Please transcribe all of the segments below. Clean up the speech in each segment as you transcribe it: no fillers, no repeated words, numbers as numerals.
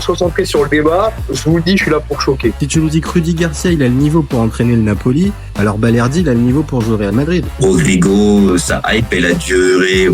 Concentré sur le débat, je vous le dis, je suis là pour choquer. Si tu nous dis que Rudy Garcia, il a le niveau pour entraîner le Napoli, alors Balerdi, il a le niveau pour jouer au Real Madrid. Rodrigo, sa hype, elle a duré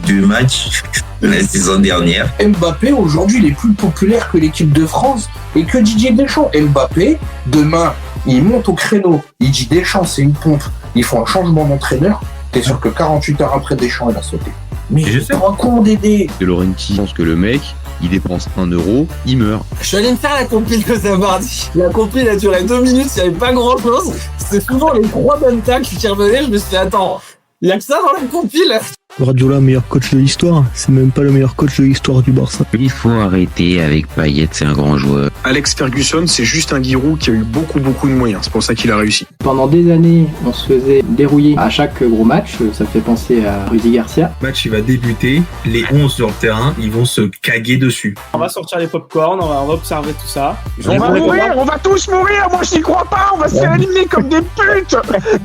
2 matchs la saison dernière. Mbappé, aujourd'hui, il est plus populaire que l'équipe de France et que Didier Deschamps. Mbappé, demain, il monte au créneau. Il dit Deschamps, c'est une pompe. Ils font un changement d'entraîneur. T'es sûr que 48 heures après, Deschamps, il a sauté. Mais je sais. un con Dédé. De Laurenti pense que le mec, il dépense 1 euro, il meurt. Je suis allé me faire la compile que ça mardi. La compile a duré 2 minutes, il n'y avait pas grand chose. C'était souvent les 3 bonnes tacles qui revenaient. Je me suis dit, attends, il y a que ça dans la compile. Guardiola, meilleur coach de l'histoire. C'est même pas le meilleur coach de l'histoire du Barça. Il faut arrêter avec Payet, c'est un grand joueur. Alex Ferguson, c'est juste un Giroud qui a eu beaucoup de moyens. C'est pour ça qu'il a réussi. Pendant des années, on se faisait dérouiller à chaque gros match. Ça fait penser à Rudy Garcia. Le match, il va débuter. Les 11 sur le terrain, ils vont se caguer dessus. On va sortir les pop-corn, on va observer tout ça. On va tous mourir. Moi, je n'y crois pas. On va se faire éliminer comme des putes.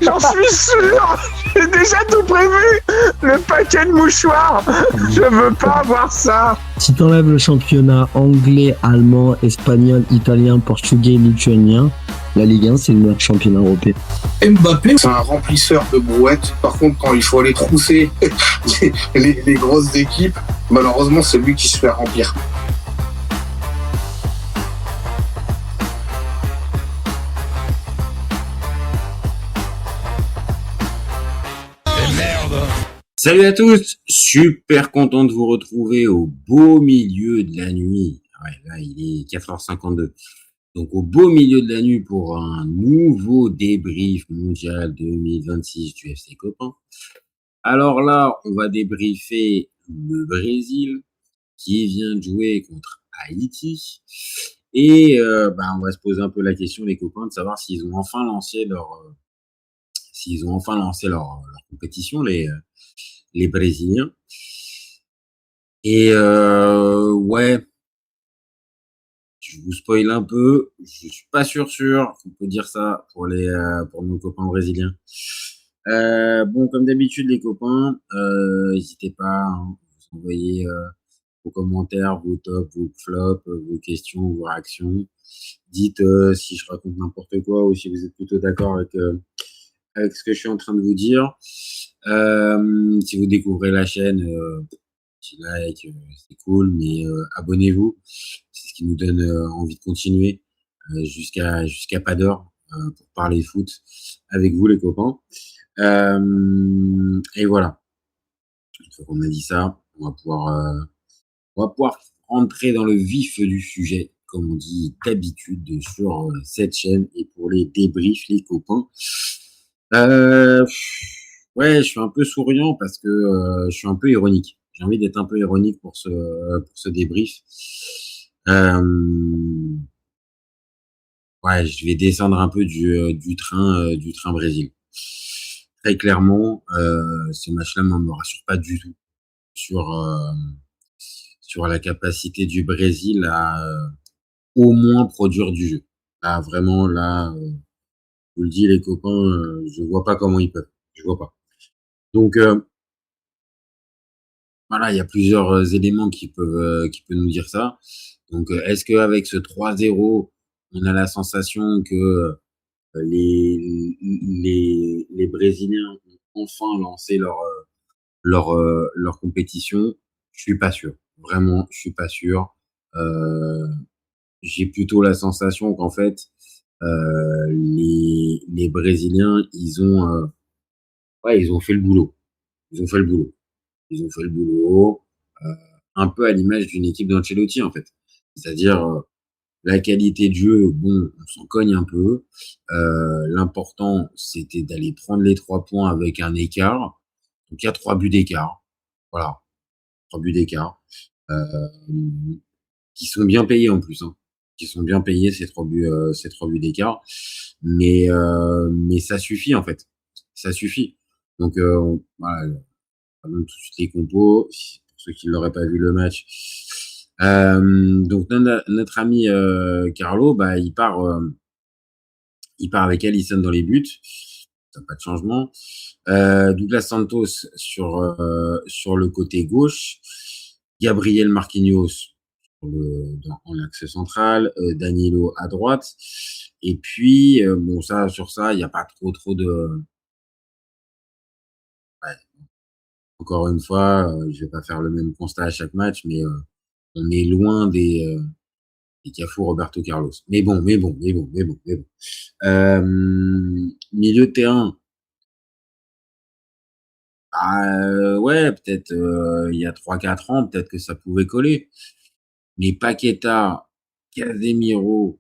J'en suis sûr. J'ai déjà tout prévu. Le paquet de mouchoirs. Je veux pas voir ça. Si t'enlèves le championnat anglais, allemand, espagnol, italien, portugais, lituanien, la Ligue 1, c'est le meilleur championnat européen. Mbappé, c'est un remplisseur de brouettes. Par contre, quand il faut aller trousser les grosses équipes, malheureusement, c'est lui qui se fait remplir. Salut à tous, super content de vous retrouver au beau milieu de la nuit. Ouais, là il est 4h52. Donc au beau milieu de la nuit pour un nouveau débrief mondial 2026 du FC Copain. Alors là, on va débriefer le Brésil qui vient de jouer contre Haïti. Et on va se poser un peu la question, les copains, de savoir s'ils ont enfin lancé leur compétition, les Brésiliens. Et ouais, je vous spoil un peu, je suis pas sûr qu'on peut dire ça pour nos copains brésiliens. Bon, comme d'habitude, les copains, n'hésitez pas, hein, vous envoyez vos commentaires, vos tops, vos flops, vos questions, vos réactions. Dites si je raconte n'importe quoi ou si vous êtes plutôt d'accord avec ce que je suis en train de vous dire. Si vous découvrez la chaîne, petit like, c'est cool, mais abonnez-vous, c'est ce qui nous donne envie de continuer jusqu'à pas d'heure pour parler foot avec vous, les copains. Et voilà, une fois qu'on a dit ça, on va pouvoir rentrer dans le vif du sujet, comme on dit d'habitude sur cette chaîne, et pour les débriefs, les copains. Ouais, je suis un peu souriant parce que je suis un peu ironique. J'ai envie d'être un peu ironique pour ce débrief. Ouais, je vais descendre un peu du train Brésil. Très clairement, ce match-là ne me rassure pas du tout sur la capacité du Brésil à au moins produire du jeu. Là, vraiment, je vous le dis, les copains, je vois pas comment ils peuvent. Je vois pas. Donc voilà, il y a plusieurs éléments qui peuvent nous dire ça. Donc est-ce qu'avec ce 3-0, on a la sensation que les Brésiliens ont enfin lancé leur compétition? Je suis pas sûr. Vraiment, je suis pas sûr. J'ai plutôt la sensation qu'en fait, les Brésiliens, ils ont fait le boulot. Ils ont fait le boulot, un peu à l'image d'une équipe d'Ancelotti, en fait. C'est-à-dire, la qualité de jeu, bon, on s'en cogne un peu. L'important, c'était d'aller prendre les 3 points avec un écart. Donc, il y a 3 buts d'écart. Voilà. 3 buts d'écart. Qui sont bien payés en plus, hein. Qui sont bien payés, ces 3 buts d'écart. Mais ça suffit, en fait. Ça suffit. Donc, voilà. On donne tout de suite les compos, pour ceux qui n'auraient pas vu le match. Donc notre ami Carlo, il part avec Alisson dans les buts, ça n'a pas de changement. Douglas Santos sur le côté gauche, Gabriel Marquinhos en l'axe central, Danilo à droite. Et puis, bon, sur ça, il n'y a pas trop de. Ouais, encore une fois, je vais pas faire le même constat à chaque match, mais on est loin des Cafu Roberto Carlos. Mais bon. Milieu de terrain. Ouais, peut-être il y a 3-4 ans, peut-être que ça pouvait coller. Mais Paqueta, Casemiro,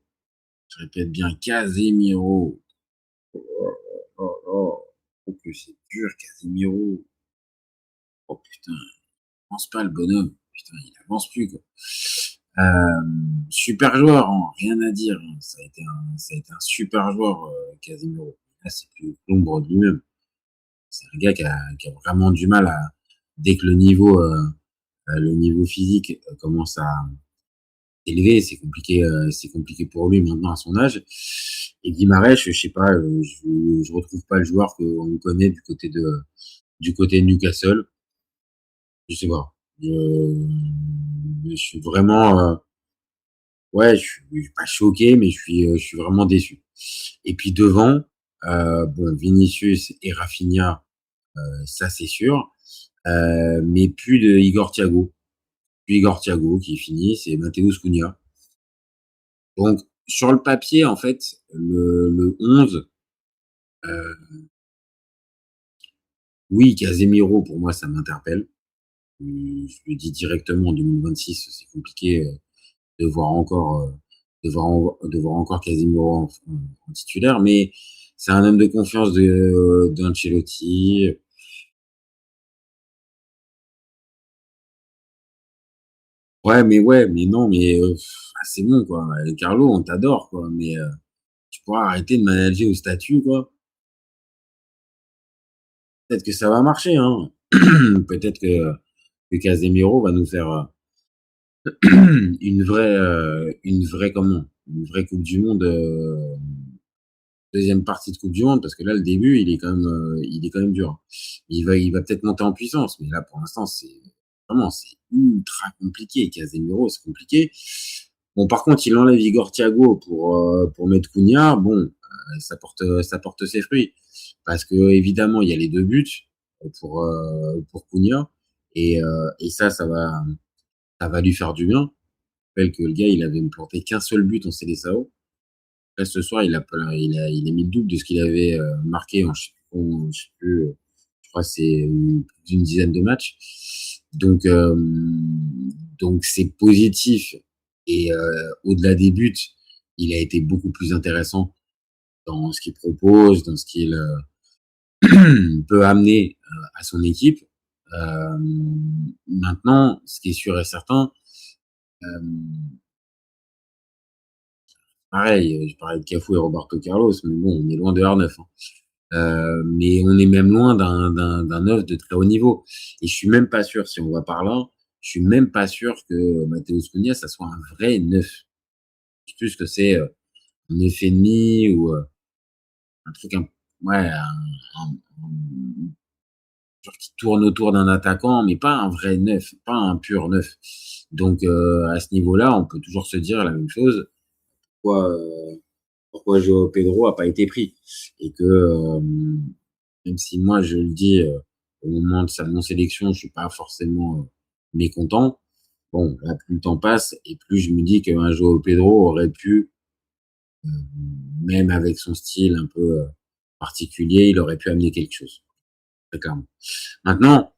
je répète bien Casemiro. Oh que c'est dur, Casemiro. Oh putain, il avance pas le bonhomme. Putain, il avance plus, quoi. Super joueur, hein, rien à dire. Hein. Ça a été un super joueur, Casemiro. Là, c'est plus l'ombre de lui-même. C'est un gars qui a vraiment du mal dès que le niveau physique commence à élever, c'est compliqué pour lui maintenant à son âge. Et Guimarães, je sais pas, je retrouve pas le joueur qu'on connaît du côté de Newcastle. Je sais pas. Je suis vraiment, ouais, je suis pas choqué, mais je suis vraiment déçu. Et puis devant, bon, Vinicius et Rafinha, ça c'est sûr. Mais plus de Igor Thiago. Plus Igor Thiago qui finit, c'est Matheus Cunha. Donc, sur le papier, en fait, le 11, oui, Casemiro, pour moi, ça m'interpelle. Je le dis directement, en 2026, c'est compliqué de voir encore, de voir encore Casemiro en titulaire, mais c'est un homme de confiance d'Ancelotti. Ouais, mais non, mais c'est bon, quoi. Carlo, on t'adore, quoi, mais tu pourras arrêter de manager au statut, quoi. Peut-être que ça va marcher, hein. Peut-être que Casemiro va nous faire une vraie Coupe du Monde, deuxième partie de Coupe du Monde, parce que là, le début, il est quand même dur. Il va peut-être monter en puissance, mais là, pour l'instant, c'est ultra compliqué. Casemiro, c'est compliqué. Bon, par contre, il enlève Igor Thiago pour mettre Cunha. Bon, ça porte ses fruits. Parce que, évidemment, il y a les 2 buts pour Cunha. Et ça va lui faire du bien. Je rappelle que le gars, il avait planté qu'un seul but en Seleção. Là, ce soir, il a mis le double de ce qu'il avait marqué en, je sais plus, je crois que c'est plus d'une dizaine de matchs. Donc c'est positif. Et au-delà des buts, il a été beaucoup plus intéressant dans ce qu'il propose, dans ce qu'il peut amener à son équipe. Maintenant, ce qui est sûr et certain, pareil, je parlais de Cafu et Roberto Carlos, mais bon, on est loin de R9. Hein. Mais on est même loin d'un 9 de très haut niveau. Et je suis même pas sûr, si on va par là, je suis même pas sûr que Matheus Cunha, ça soit un vrai 9. Je sais plus que c'est un 9,5 ou un truc, un genre qui tourne autour d'un attaquant, mais pas un vrai 9, pas un pur 9. Donc à ce niveau-là, on peut toujours se dire la même chose. Pourquoi Joao Pedro a pas été pris et que même si moi je le dis au moment de sa non-sélection, je suis pas forcément mécontent. Bon, là, plus le temps passe et plus je me dis qu'un Joao Pedro aurait pu, même avec son style un peu particulier, il aurait pu amener quelque chose. Très clairement. Maintenant,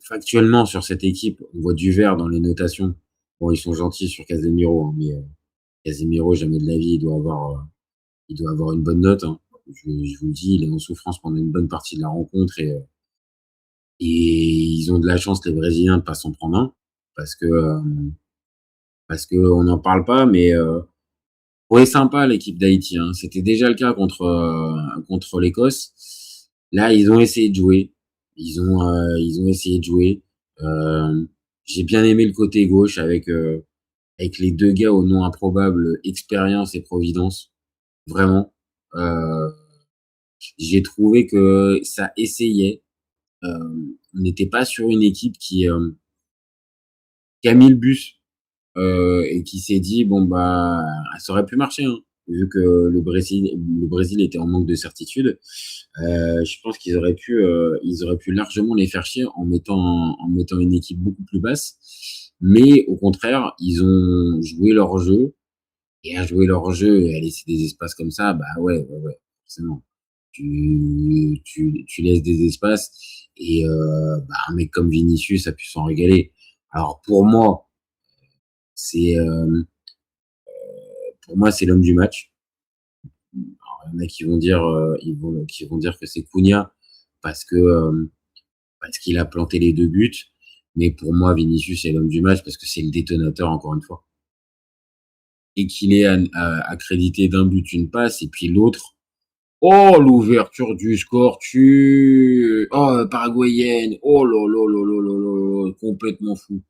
factuellement sur cette équipe, on voit du vert dans les notations. Bon, ils sont gentils sur Casemiro, hein, mais Casemiro, jamais de la vie, il doit avoir une bonne note. Hein. Je vous le dis, il est en souffrance pendant une bonne partie de la rencontre et ils ont de la chance, les Brésiliens, de pas s'en prendre un parce que on n'en parle pas, mais ouais, sympa l'équipe d'Haïti. Hein. C'était déjà le cas contre l'Écosse. Là, ils ont essayé de jouer. Ils ont essayé de jouer. J'ai bien aimé le côté gauche avec les 2 gars au nom improbable, Expérience et Providence. Vraiment. J'ai trouvé que ça essayait. On n'était pas sur une équipe qui qui a mis le bus et qui s'est dit bon bah ça aurait pu marcher hein, vu que le Brésil était en manque de certitude. Je pense qu'ils auraient pu largement les faire chier en mettant une équipe beaucoup plus basse. Mais au contraire, ils ont joué leur jeu et à jouer leur jeu et à laisser des espaces comme ça, bah ouais, forcément. Tu laisses des espaces et bah, un mec comme Vinicius a pu s'en régaler. Alors c'est euh, pour moi c'est l'homme du match. Alors, il y en a qui vont dire que c'est Cunha parce que parce qu'il a planté les 2 buts. Mais pour moi, Vinicius est l'homme du match parce que c'est le détonateur encore une fois. Et qu'il est accrédité d'un but, une passe, et puis l'autre, oh l'ouverture du score, paraguayenne, oh là là là là là là, complètement fou.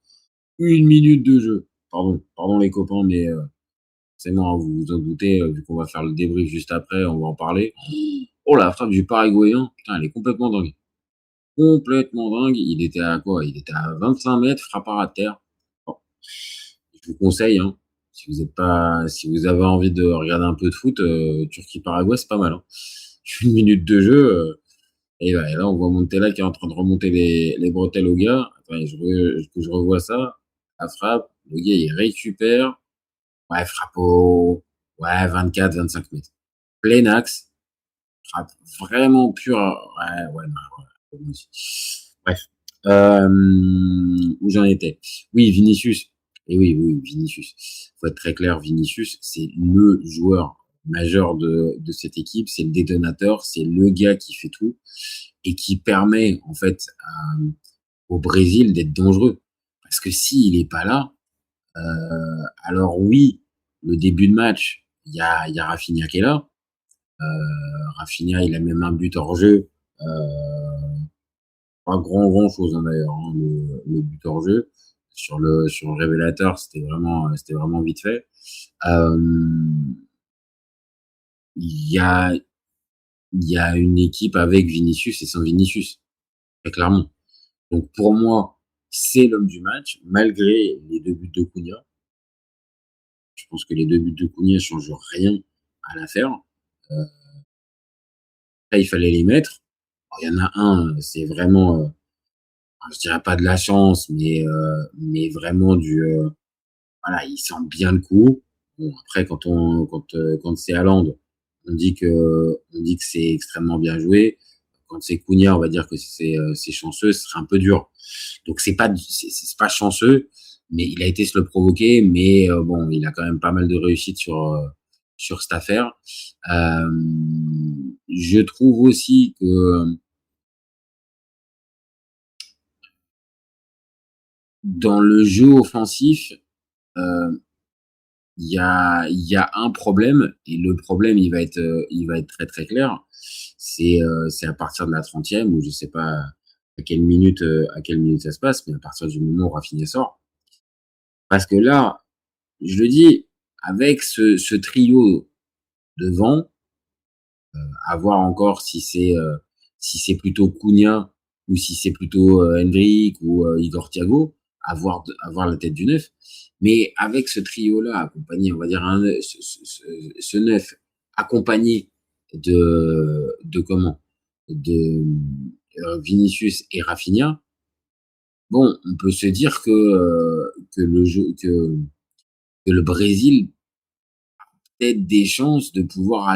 1 minute de jeu. Pardon les copains, mais c'est moi, vous vous en doutez, vu qu'on va faire le débrief juste après, on va en parler. Oh la frappe du paraguayen, putain, elle est complètement dingue. Complètement dingue. Il était à quoi? Il était à 25 mètres, frappe à terre. Bon. Je vous conseille, hein, si vous avez envie de regarder un peu de foot, Turquie-Paraguay, c'est pas mal. Hein. 1 minute de jeu, et ouais, là, on voit Montella qui est en train de remonter les bretelles au gars. Attends, que je revois ça. La frappe, le gars, il récupère. Ouais, frappe ouais, 24-25 mètres. Plein axe. Frappe vraiment pure. Ouais, non, ouais. Bref. Où j'en étais? Oui, Vinicius. Et oui, Vinicius. Faut être très clair, Vinicius, c'est le joueur majeur de cette équipe, c'est le détonateur, c'est le gars qui fait tout et qui permet, en fait, au Brésil d'être dangereux. Parce que s'il est pas là, alors oui, le début de match, il y a Rafinha qui est là. Rafinha, il a même un but hors jeu. Pas grand chose hein, d'ailleurs, hein, le but hors jeu. Sur le révélateur, c'était vraiment vite fait. Il y a une équipe avec Vinicius et sans Vinicius, très clairement. Donc pour moi, c'est l'homme du match, malgré les 2 buts de Cunha. Je pense que les 2 buts de Cunha changent rien à l'affaire. Là, il fallait les mettre. Il y en a un, c'est vraiment, je dirais pas de la chance, mais vraiment voilà, il sent bien le coup. Bon, après, quand c'est Haaland, on dit que c'est extrêmement bien joué. Quand c'est Cunha, on va dire que c'est chanceux, ce serait un peu dur. Donc c'est pas chanceux, mais il a été se le provoquer, mais bon, il a quand même pas mal de réussite sur cette affaire. Je trouve aussi que dans le jeu offensif, il y a un problème et le problème il va être très très clair. C'est à partir de la 30e ou je sais pas à quelle minute ça se passe, mais à partir du moment où Rafinha sort. Parce que là, je le dis, avec ce trio devant, à voir encore si c'est plutôt Cunha ou si c'est plutôt Hendrick ou Igor Thiago, à voir la tête du neuf. Mais avec ce trio-là, accompagné, on va dire ce neuf, accompagné de Vinicius et Rafinha, bon, on peut se dire que le Brésil a peut-être des chances de pouvoir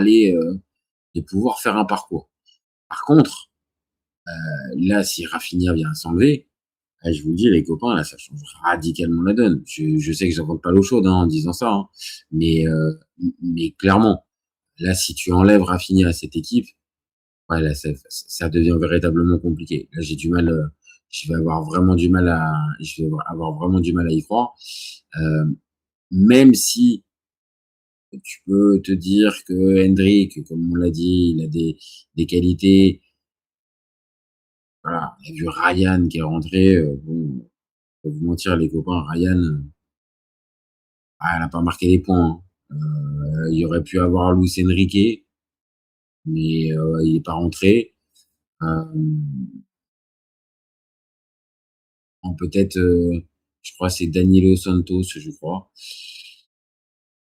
faire un parcours. Par contre, là, si Rafinha vient s'enlever, je vous le dis, les copains, là, ça change radicalement la donne. Je sais que j'invente pas l'eau chaude hein, en disant ça, hein, mais clairement, là, si tu enlèves Rafinha à cette équipe, ouais, là, ça devient véritablement compliqué. Là, je vais avoir vraiment du mal à y croire. Même si tu peux te dire que Hendrick, comme on l'a dit, il a des qualités. Voilà, il y a du Ryan qui est rentré. Bon, faut vous mentir, les copains, Ryan, elle a pas marqué les points. Hein. Il y aurait pu avoir Luis Enrique, mais il est pas rentré. Peut-être, Je crois que c'est Danilo Santos, je crois.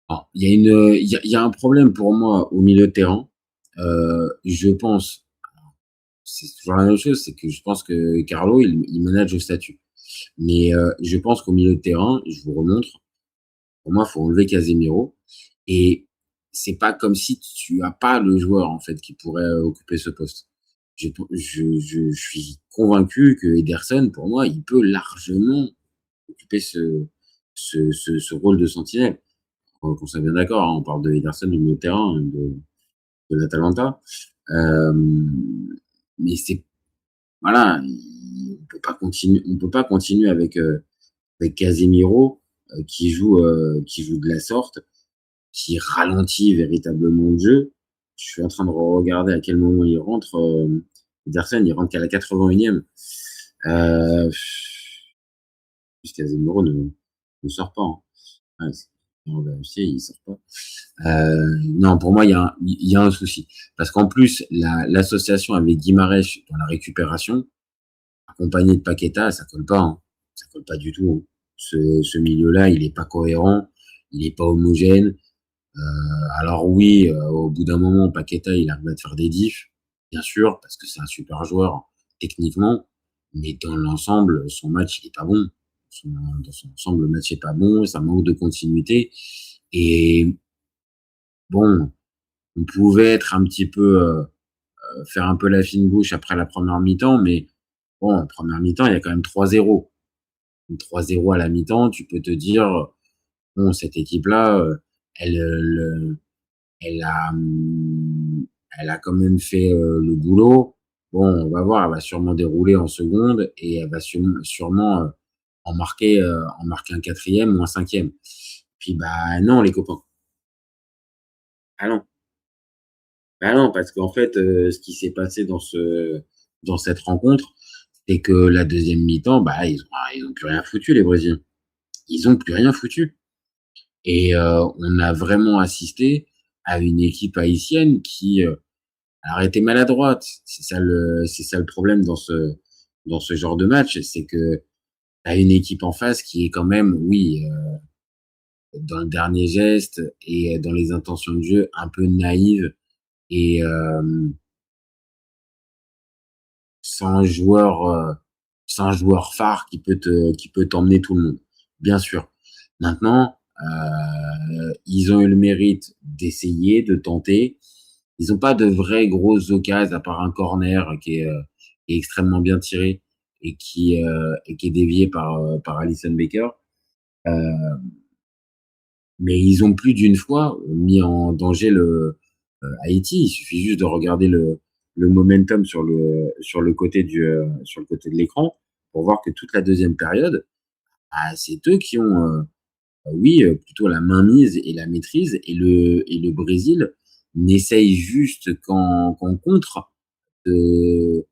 Alors, il y a un problème pour moi au milieu de terrain. Je pense, c'est toujours la même chose, c'est que je pense que Carlo, il manage au statut. Mais je pense qu'au milieu de terrain, je vous remontre, pour moi, il faut enlever Casemiro. Et c'est pas comme si tu as pas le joueur, en fait, qui pourrait occuper ce poste. Je suis convaincu que Ederson, pour moi, il peut largement occuper ce rôle de sentinelle. Qu'on soit bien d'accord, hein, on parle de Ederson du milieu de terrain, de l'Atalanta. Mais c'est, voilà, on peut pas continuer avec Casemiro, qui joue de la sorte, qui ralentit véritablement le jeu. Je suis en train de regarder à quel moment il rentre. Ederson, il rentre qu'à la 81e. Casemiro ne sort pas. Hein. Ouais, on va vérifier, il sort pas. Non, pour moi, il y a un souci. Parce qu'en plus, l'association avec Guimarães dans la récupération, accompagné de Paqueta, ça colle pas. Hein. Ça colle pas du tout. Hein. Ce milieu-là, il est pas cohérent, il est pas homogène. Alors oui, au bout d'un moment, Paqueta, il arrive à te faire des diffs, bien sûr, parce que c'est un super joueur techniquement, mais dans l'ensemble, son match, il est pas bon. Dans son ensemble, le match est pas bon, ça manque de continuité. Et bon, on pouvait être un petit peu faire un peu la fine bouche après la première mi-temps, mais bon, en première mi-temps, il y a quand même 3-0. 3-0 à la mi-temps, tu peux te dire, bon, cette équipe-là, elle a quand même fait le boulot. Bon, on va voir, elle va sûrement dérouler en seconde et elle va sûrement en marquer un 4e ou un 5e. Puis bah non, les copains. Ah non. Bah non, parce qu'en fait, ce qui s'est passé dans cette rencontre, c'est que la deuxième mi-temps, bah ils ont plus rien foutu, les Brésiliens. Ils ont plus rien foutu. Et on a vraiment assisté à une équipe haïtienne qui alors était maladroite. C'est ça le problème dans ce genre de match, c'est que t'as une équipe en face qui est quand même, oui, dans le dernier geste et dans les intentions de jeu un peu naïve et sans joueur phare qui peut t'emmener tout le monde. Bien sûr. Maintenant, ils ont eu le mérite d'essayer, de tenter. Ils n'ont pas de vraies grosses occasions à part un corner qui est extrêmement bien tiré et qui est dévié par Alisson Becker. Mais ils ont plus d'une fois mis en danger Haïti. Il suffit juste de regarder le momentum sur le côté de l'écran pour voir que toute la deuxième période, c'est eux qui ont oui, plutôt la mainmise et la maîtrise, et le Brésil n'essaye juste qu'en contre de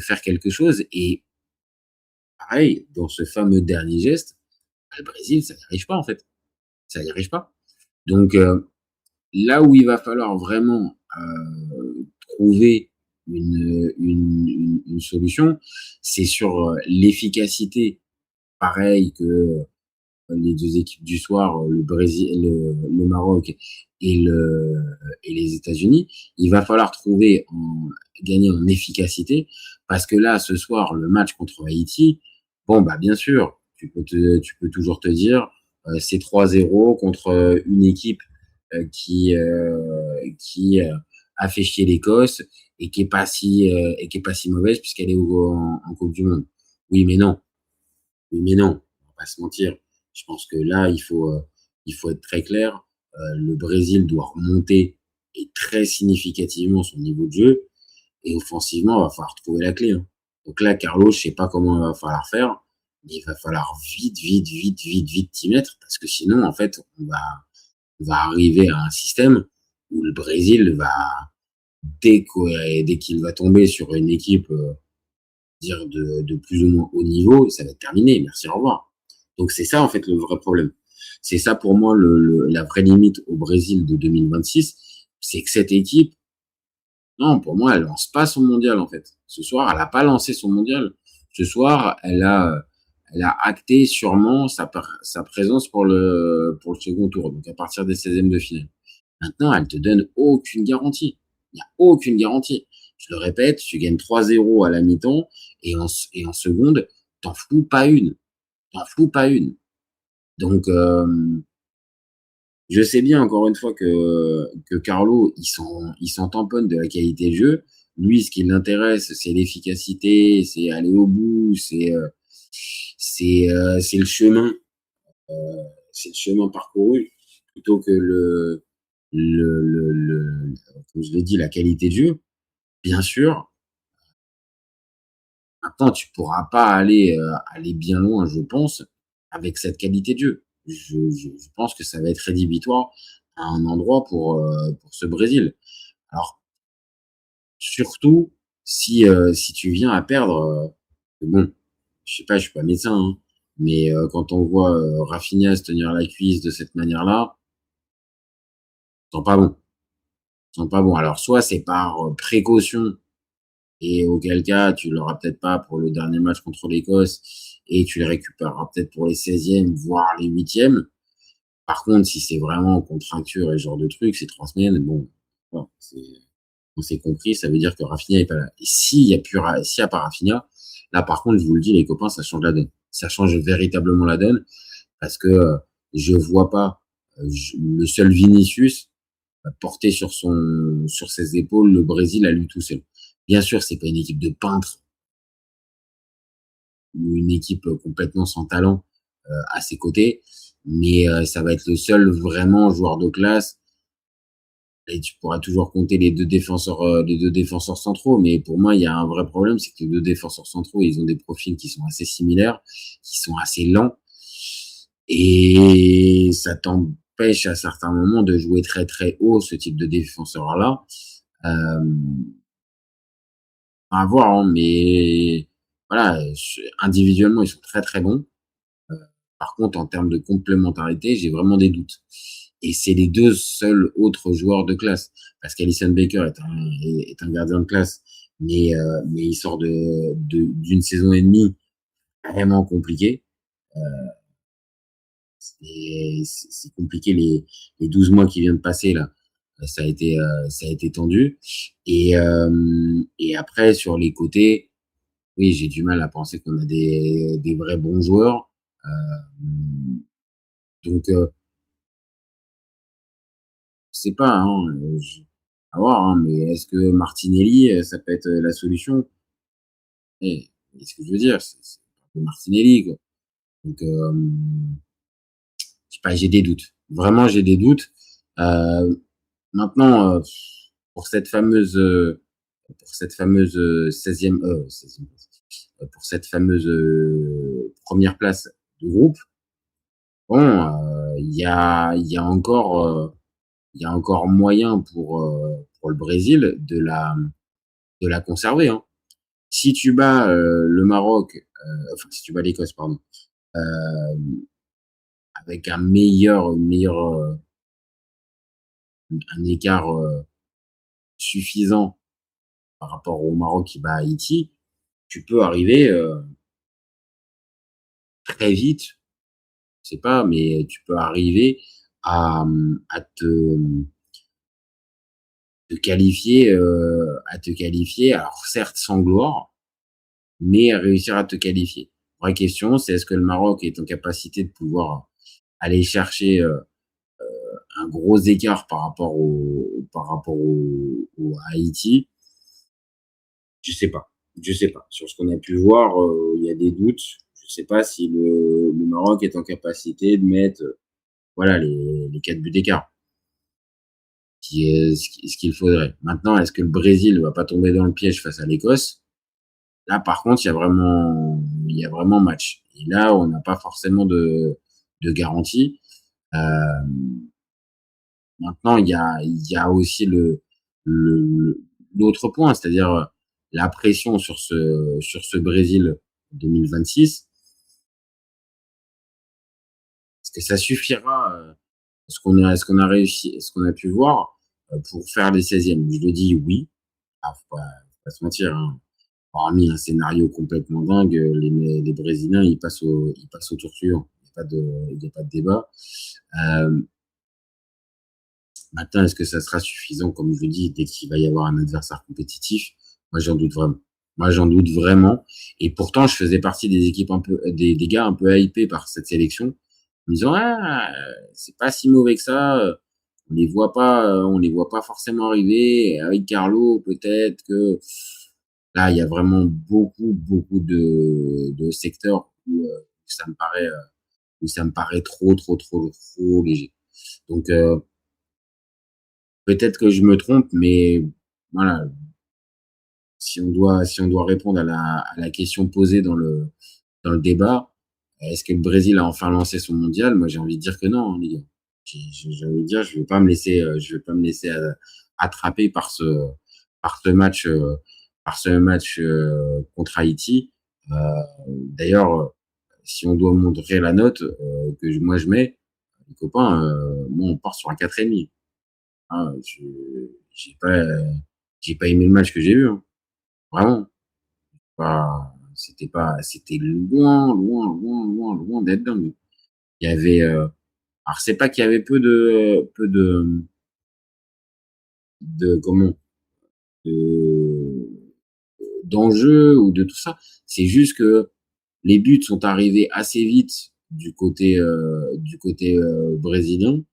faire quelque chose. Et pareil, dans ce fameux dernier geste, le Brésil, ça n'y arrive pas en fait. Ça n'y arrive pas. Donc là où il va falloir vraiment trouver une solution, c'est sur l'efficacité, pareil que les deux équipes du soir, le Brésil, le Maroc et les États-Unis. Il va falloir gagner en efficacité, parce que là, ce soir, le match contre Haïti, bon, bah, bien sûr, tu peux toujours te dire, c'est 3-0 contre une équipe qui a fait chier l'Écosse et qui est pas si mauvaise puisqu'elle est en Coupe du Monde. Oui, mais non. On va pas se mentir. Je pense que là, il faut être très clair. Le Brésil doit remonter et très significativement son niveau de jeu. Et offensivement, il va falloir trouver la clé. Hein. Donc là, Carlos, je sais pas comment il va falloir faire, mais il va falloir vite t'y mettre, parce que sinon, en fait, on va arriver à un système où le Brésil va, dès qu'il va tomber sur une équipe dire de plus ou moins haut niveau, ça va être terminé. Merci, au revoir. Donc c'est ça en fait le vrai problème. C'est ça pour moi la vraie limite au Brésil de 2026, c'est que cette équipe, non, pour moi, elle lance pas son mondial en fait. Ce soir, elle a pas lancé son mondial. Ce soir, elle a elle a acté sûrement sa présence pour le second tour, donc à partir des 16e de finale. Maintenant, elle te donne aucune garantie. Il n'y a aucune garantie. Je le répète, tu gagnes 3-0 à la mi-temps et en seconde, t'en fous pas une. T'en fous pas une. Donc, je sais bien, encore une fois, que Carlo, il s'en tamponne de la qualité de jeu. Lui, ce qui l'intéresse, c'est l'efficacité, c'est aller au bout, c'est le chemin, c'est le chemin parcouru, plutôt que comme je l'ai dit, la qualité de jeu. Bien sûr. Maintenant, tu pourras pas aller bien loin, je pense, avec cette qualité de jeu. Je pense que ça va être rédhibitoire à un endroit pour ce Brésil. Alors, surtout si tu viens à perdre, bon, je sais pas, je suis pas médecin, hein, mais quand on voit Rafinha se tenir la cuisse de cette manière-là, ça sent pas bon. Ça sent pas bon. Alors, soit c'est par précaution, et auquel cas, tu l'auras peut-être pas pour le dernier match contre l'Écosse, et tu les récupéreras peut-être pour les 16e, voire les 8e. Par contre, si c'est vraiment contracture et ce genre de truc, c'est 3 semaines, bon, voilà, on s'est compris, ça veut dire que Rafinha est pas là. Et s'il y a pas Rafinha, là, par contre, je vous le dis, les copains, ça change la donne. Ça change véritablement la donne, parce que je vois pas le seul Vinicius porter sur ses épaules le Brésil à lui tout seul. Bien sûr, c'est pas une équipe de peintres ou une équipe complètement sans talent à ses côtés, mais ça va être le seul vraiment joueur de classe. Et tu pourras toujours compter les deux défenseurs centraux, mais pour moi, il y a un vrai problème, c'est que les deux défenseurs centraux, ils ont des profils qui sont assez similaires, qui sont assez lents, et ça t'empêche à certains moments de jouer très très haut ce type de défenseur-là. À voir, hein, mais voilà, individuellement, ils sont très très bons. Par contre, en termes de complémentarité, j'ai vraiment des doutes. Et c'est les deux seuls autres joueurs de classe. Parce qu'Alisson Becker est un gardien de classe, mais il sort d'une saison et demie vraiment compliquée. C'est compliqué les 12 mois qui viennent de passer là. Ça a été tendu. Et après, sur les côtés, oui, j'ai du mal à penser qu'on a des vrais bons joueurs. Donc, je sais pas, hein, à voir, hein, mais est-ce que Martinelli, ça peut être la solution? Ce que je veux dire, c'est Martinelli, quoi. Donc, je sais pas, j'ai des doutes. Vraiment, j'ai des doutes. Maintenant, pour cette fameuse 16e, pour cette fameuse première place de groupe, bon, il y a encore moyen pour le Brésil de la conserver, hein. Si tu bats le Maroc, si tu bats l'Écosse, pardon, avec un écart suffisant par rapport au Maroc qui bat Haïti, tu peux arriver très vite, je sais pas, mais tu peux arriver à te qualifier, alors certes sans gloire, mais réussir à te qualifier. Vraie question, c'est est-ce que le Maroc est en capacité de pouvoir aller chercher un gros écart par rapport au Haïti? Je sais pas. Sur ce qu'on a pu voir, il y a des doutes. Je sais pas si le Maroc est en capacité de mettre, voilà, les 4 buts d'écart, qui est ce qu'il faudrait. Maintenant, est-ce que le Brésil va pas tomber dans le piège face à l'Écosse? Là, par contre, il y a vraiment match. Et là, on n'a pas forcément de garantie. Maintenant, il y a aussi l'autre point, c'est-à-dire la pression sur ce Brésil 2026. Est-ce que ça suffira, ce qu'on a réussi, ce qu'on a pu voir pour faire les 16e? Je le dis oui. Faut pas se mentir, hein. hormis un scénario complètement dingue, les Brésiliens, ils passent au tour suivant. Il n'y a pas de débat. Maintenant, est-ce que ça sera suffisant, comme je dis, dès qu'il va y avoir un adversaire compétitif? Moi, j'en doute vraiment. Et pourtant, je faisais partie des équipes des gars un peu hypés par cette sélection, en me disant, c'est pas si mauvais que ça. On les voit pas forcément arriver. Avec Carlo, peut-être que là, il y a vraiment beaucoup de secteurs où ça me paraît trop léger. Donc, peut-être que je me trompe, mais voilà. Si on doit répondre à la question posée dans le débat, est-ce que le Brésil a enfin lancé son mondial? Moi, j'ai envie de dire que non, les gars. J'ai envie de dire, je vais pas me laisser attraper par ce match, contre Haïti. D'ailleurs, si on doit montrer la note que moi je mets, les copains, moi on part sur un 4,5. Ah, j'ai pas aimé le match que j'ai vu, hein. Vraiment. C'était loin d'être dingue. Il y avait, alors c'est pas qu'il y avait peu d'enjeux ou de tout ça. C'est juste que les buts sont arrivés assez vite du côté brésilien.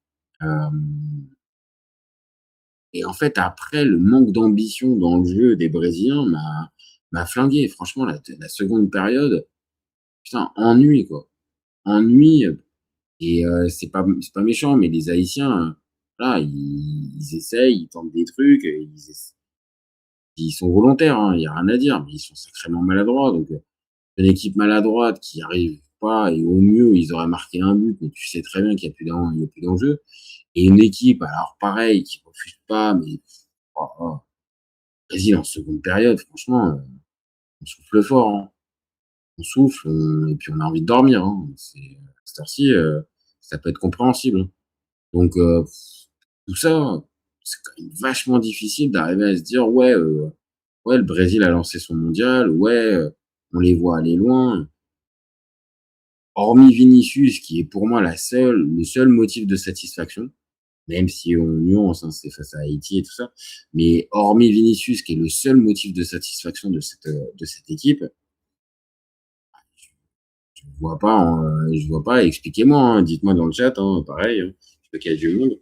Et en fait, après, le manque d'ambition dans le jeu des Brésiliens m'a flingué. Franchement, la seconde période, putain, ennui, quoi. Ennui. Et c'est pas méchant, mais les Haïtiens, là, ils essayent, ils tentent des trucs, ils sont volontaires, hein, il y a rien à dire, mais ils sont sacrément maladroits. Donc, une équipe maladroite qui arrive pas, et au mieux, ils auraient marqué un but, mais tu sais très bien qu'il y a plus d'enjeu. Et une équipe, alors pareil, qui refuse pas, mais Brésil en seconde période, franchement, on souffle fort, hein. On souffle, et puis on a envie de dormir, hein. À cette heure-ci, ça peut être compréhensible, hein. Donc, tout ça, c'est quand même vachement difficile d'arriver à se dire, ouais, le Brésil a lancé son mondial, ouais, on les voit aller loin. Hormis Vinicius, qui est pour moi le seul motif de satisfaction, même si on nuance, hein, c'est face à Haïti et tout ça, mais hormis Vinicius, qui est le seul motif de satisfaction de cette équipe, je vois pas, expliquez-moi, hein, dites-moi dans le chat, hein, pareil, hein, je sais qu'il y a du monde.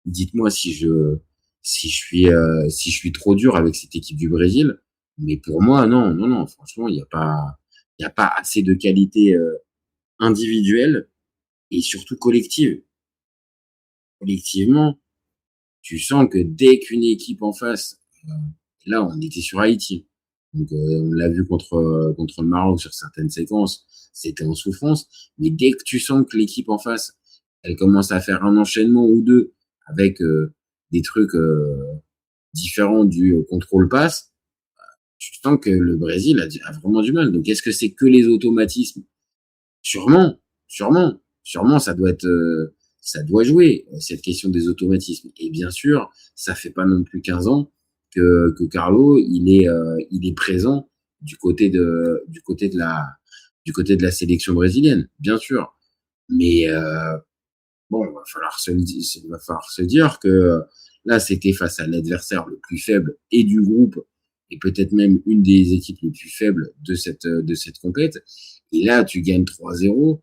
Dites-moi si je suis trop dur avec cette équipe du Brésil, mais pour moi, non, franchement, il y a pas assez de qualité individuelle et surtout collective. Collectivement, tu sens que dès qu'une équipe en face, là, on était sur Haïti, donc on l'a vu contre le Maroc sur certaines séquences, c'était en souffrance, mais dès que tu sens que l'équipe en face, elle commence à faire un enchaînement ou deux avec des trucs différents du contrôle-passe, tu sens que le Brésil a vraiment du mal. Donc, est-ce que c'est que les automatismes? Sûrement, ça doit jouer, cette question des automatismes. Et bien sûr, ça fait pas non plus 15 ans que Carlo, il est présent du côté de la sélection brésilienne, bien sûr. Mais bon, il va falloir se dire que là, c'était face à l'adversaire le plus faible et du groupe, et peut-être même une des équipes les plus faibles de cette compète. Et là, tu gagnes 3-0.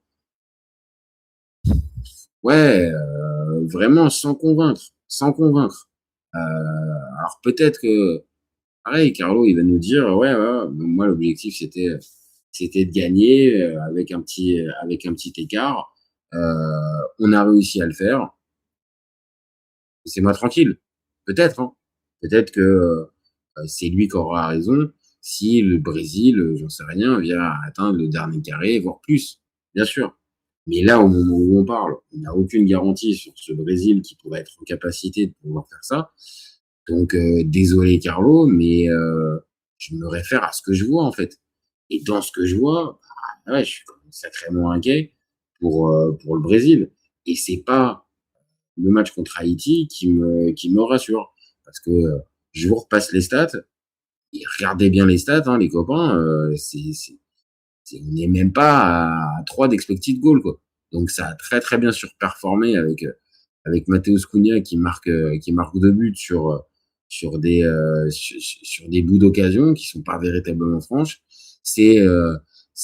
Ouais, vraiment sans convaincre. Alors peut-être que, pareil, Carlo, il va nous dire, ouais, moi l'objectif c'était de gagner avec un petit écart. On a réussi à le faire. Laissez-moi tranquille. Peut-être, hein. Peut-être que c'est lui qui aura raison si le Brésil, j'en sais rien, vient atteindre le dernier carré, voire plus, bien sûr. Mais là, au moment où on parle, on n'a aucune garantie sur ce Brésil qui pourrait être en capacité de pouvoir faire ça. Donc, désolé Carlo, mais je me réfère à ce que je vois en fait. Et dans ce que je vois, ouais, je suis quand même sacrément inquiet pour le Brésil. Et c'est pas le match contre Haïti qui me rassure, parce que je vous repasse les stats. Et regardez bien les stats, hein, les copains, on n'est même pas à 3 d'expected goal, quoi. Donc ça a très très bien surperformé avec Matheus Cunha qui marque 2 buts sur des bouts d'occasion qui sont pas véritablement franches. C'est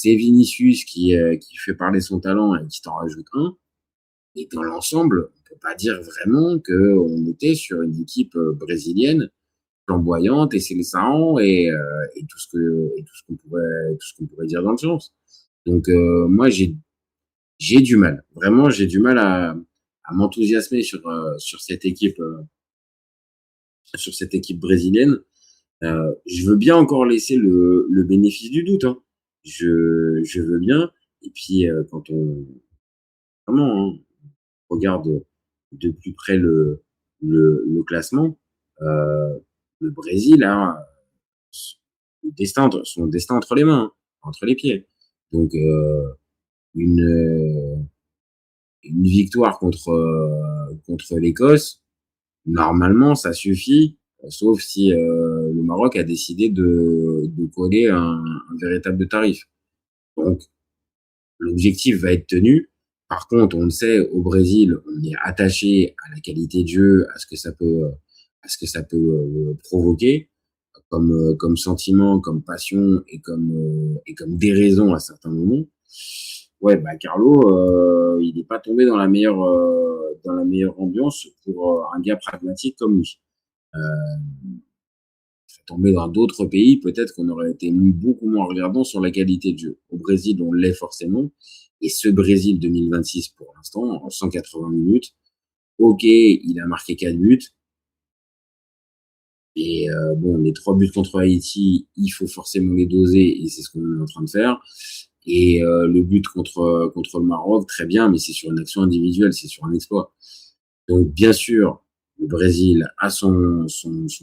Vinicius qui fait parler son talent et qui t'en rajoute un. Et dans l'ensemble, on peut pas dire vraiment que on était sur une équipe brésilienne flamboyante et Seleção et tout ce qu'on pourrait dire dans le sens. Donc moi j'ai du mal, vraiment j'ai du mal à m'enthousiasmer sur cette équipe brésilienne. Je veux bien encore laisser le bénéfice du doute, hein. Je veux bien. Et puis quand on vraiment hein, regarde de plus près le classement, le Brésil a son destin entre les mains, entre les pieds. Donc une victoire contre l'Écosse, normalement ça suffit, sauf si le Maroc a décidé de coller un véritable tarif. Donc l'objectif va être tenu. Par contre, on le sait, au Brésil, on est attaché à la qualité de jeu, à ce que ça peut provoquer comme sentiment, comme passion et comme déraison à certains moments. Ouais, bah Carlo, il n'est pas tombé dans la meilleure ambiance pour un gars pragmatique comme lui. Tombé dans d'autres pays, peut-être qu'on aurait été beaucoup moins regardant sur la qualité de jeu. Au Brésil, on l'est forcément. Et ce Brésil 2026, pour l'instant, en 180 minutes, ok, il a marqué 4 buts. Et bon, les 3 buts contre Haïti, il faut forcément les doser, et c'est ce qu'on est en train de faire. Et le but contre le Maroc, très bien, mais c'est sur une action individuelle, c'est sur un exploit. Donc, bien sûr, le Brésil a son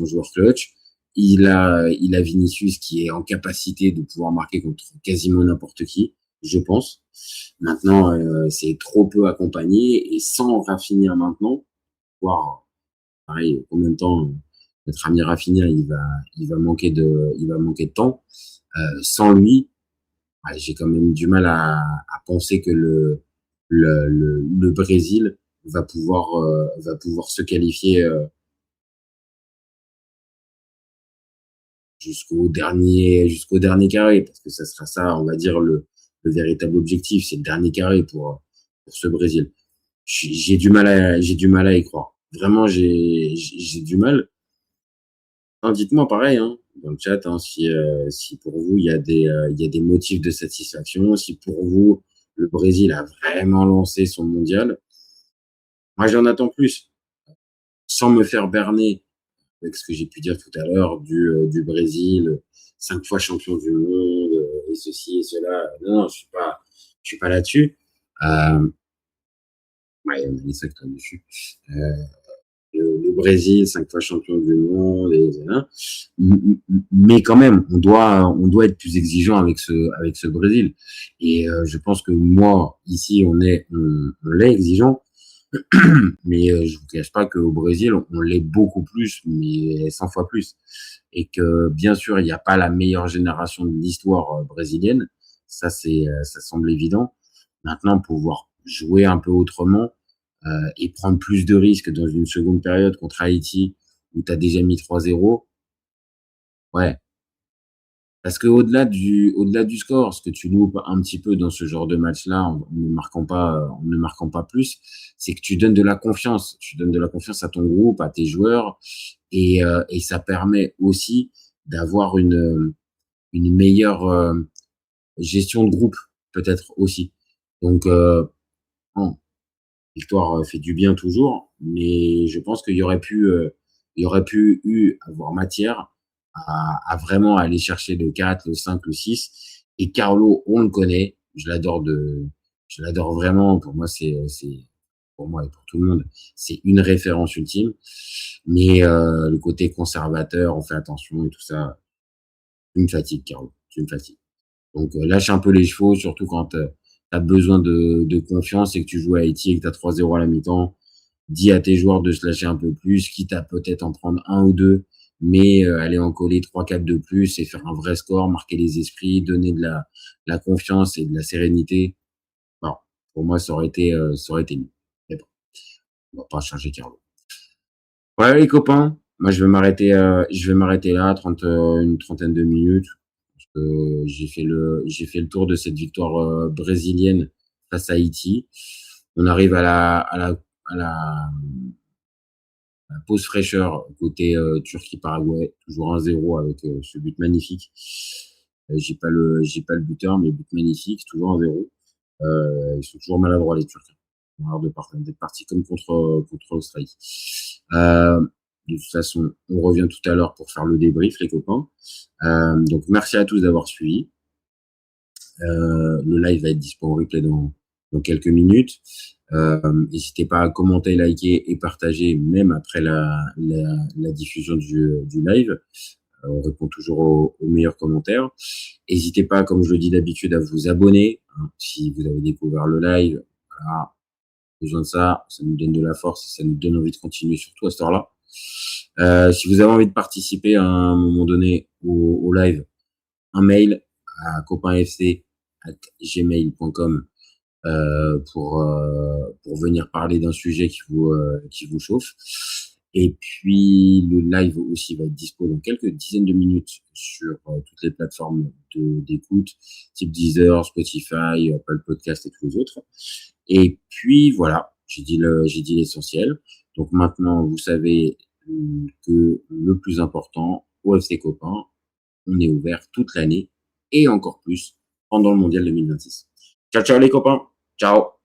joueur clutch. Il a Vinicius qui est en capacité de pouvoir marquer contre quasiment n'importe qui, je pense. Maintenant, c'est trop peu accompagné et sans Rafinha maintenant, voire pareil, combien de temps notre ami Rafinha il va manquer de temps. Sans lui, j'ai quand même du mal à penser que le Brésil va pouvoir se qualifier jusqu'au dernier carré, parce que ça sera ça, on va dire, le véritable objectif, c'est le dernier carré pour ce Brésil. J'ai du mal à y croire. Vraiment, j'ai du mal. Enfin, dites-moi pareil, hein, dans le chat, hein, si pour vous il y a des motifs de satisfaction, si pour vous le Brésil a vraiment lancé son mondial. Moi, j'en attends plus, sans me faire berner avec ce que j'ai pu dire tout à l'heure du Brésil, 5 fois champion du monde, et ceci et cela. Non, je suis pas là-dessus. Ouais, on a mis ça que dessus. Le Brésil, 5 fois champion du monde, et voilà. Mais quand même, on doit être plus exigeant avec ce Brésil. Et je pense que moi, ici, on l'est exigeant. Mais je vous cache pas qu'au Brésil, on l'est beaucoup plus, mais 100 fois plus. Et que, bien sûr, il n'y a pas la meilleure génération de l'histoire brésilienne. Ça semble évident. Maintenant, pouvoir jouer un peu autrement et prendre plus de risques dans une seconde période contre Haïti, où tu as déjà mis 3-0. Ouais. Parce que au-delà du score, ce que tu loupes un petit peu dans ce genre de match-là, en ne marquant pas plus, c'est que tu donnes de la confiance. Tu donnes de la confiance à ton groupe, à tes joueurs, et ça permet aussi d'avoir une meilleure gestion de groupe, peut-être aussi. Donc, bon, victoire fait du bien toujours, mais je pense qu'il y aurait pu avoir matière à vraiment aller chercher le 4, le 5, le 6. Et Carlo, on le connaît. Je l'adore vraiment. Pour moi, pour moi et pour tout le monde, c'est une référence ultime. Mais le côté conservateur, on fait attention et tout ça, tu me fatigues, Carlo. Tu me fatigues. Donc, lâche un peu les chevaux, surtout quand tu as besoin de confiance et que tu joues à Haïti et que tu as 3-0 à la mi-temps. Dis à tes joueurs de se lâcher un peu plus, quitte à peut-être en prendre un ou deux mais aller en coller 3-4 de plus et faire un vrai score, marquer les esprits, donner de la confiance et de la sérénité. Bon, pour moi, ça aurait été mieux. Mais bon, on va pas changer Carlo. Ouais, les copains, moi je vais m'arrêter là, une trentaine de minutes. Parce que j'ai fait le tour de cette victoire brésilienne face à Haïti. On arrive à la pause fraîcheur côté Turquie-Paraguay, toujours 1-0 avec ce but magnifique. J'ai pas le buteur, mais but magnifique, toujours 1-0. Ils sont toujours maladroits les Turcs. Ils ont l'air d'être partis comme contre l'Australie. De toute façon, on revient tout à l'heure pour faire le débrief, les copains. Donc merci à tous d'avoir suivi. Le live va être dispo en replay dans quelques minutes. N'hésitez pas à commenter, liker et partager même après la diffusion du live. On répond toujours aux meilleurs commentaires. N'hésitez pas, comme je le dis d'habitude, à vous abonner. Si vous avez découvert le live, voilà, besoin de ça nous donne de la force et ça nous donne envie de continuer, surtout à cette heure-là. Si vous avez envie de participer à un moment donné au live, un mail à copainfc@gmail.com pour venir parler d'un sujet qui vous chauffe. Et puis le live aussi va être dispo dans quelques dizaines de minutes sur toutes les plateformes d'écoute, type Deezer, Spotify, Apple Podcast et tous les autres. Et puis voilà, j'ai dit l'essentiel. Donc maintenant, vous savez que le plus important, OFC Copains, on est ouvert toute l'année et encore plus pendant le Mondial 2026. Ciao, ciao les copains. Ciao.